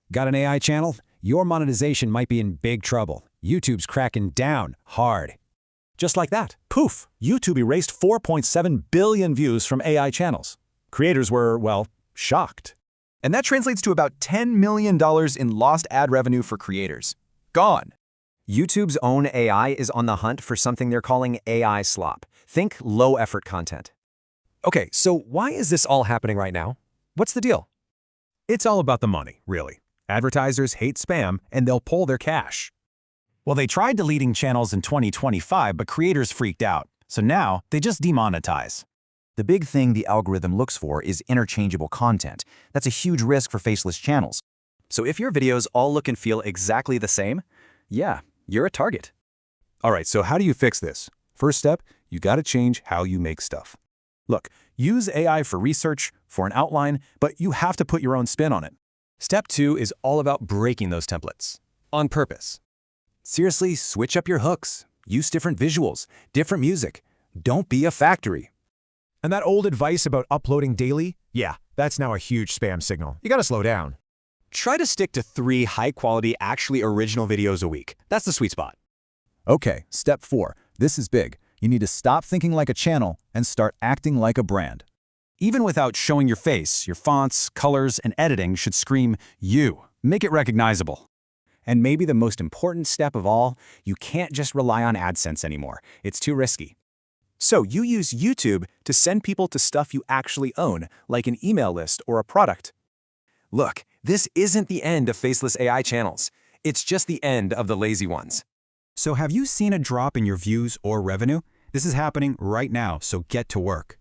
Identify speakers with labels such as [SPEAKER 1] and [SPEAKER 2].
[SPEAKER 1] Got an AI channel? Your monetization might be in big trouble. YouTube's cracking down hard.
[SPEAKER 2] Just like that, poof, YouTube erased 4.7 billion views from AI channels. Creators were, well, shocked.
[SPEAKER 3] And that translates to about $10 million in lost ad revenue for creators. Gone.
[SPEAKER 4] YouTube's own AI is on the hunt for something they're calling AI slop. Think low-effort content.
[SPEAKER 5] Okay, so why is this all happening right now? What's the deal?
[SPEAKER 2] It's all about the money, really. Advertisers hate spam, and they'll pull their cash. Well, they tried deleting channels in 2025, but creators freaked out. So now, they just demonetize.
[SPEAKER 6] The big thing the algorithm looks for is interchangeable content. That's a huge risk for faceless channels.
[SPEAKER 4] So if your videos all look and feel exactly the same, yeah, you're a target.
[SPEAKER 2] All right, so how do you fix this? First step, you gotta change how you make stuff. Look, use AI for research, for an outline, but you have to put your own spin on it.
[SPEAKER 5] Step 2 is all about breaking those templates. On purpose.
[SPEAKER 1] Seriously, switch up your hooks. Use different visuals, different music. Don't be a factory.
[SPEAKER 7] And that old advice about uploading daily? Yeah, that's now a huge spam signal. You gotta slow down.
[SPEAKER 5] Try to stick to 3 high-quality, actually original videos a week. That's the sweet spot.
[SPEAKER 8] Okay, step 4. This is big. You need to stop thinking like a channel and start acting like a brand.
[SPEAKER 1] Even without showing your face, your fonts, colors, and editing should scream you. Make it recognizable. And maybe the most important step of all, you can't just rely on AdSense anymore. It's too risky. So you use YouTube to send people to stuff you actually own, like an email list or a product. Look, this isn't the end of faceless AI channels. It's just the end of the lazy ones.
[SPEAKER 9] So have you seen a drop in your views or revenue? This is happening right now, so get to work.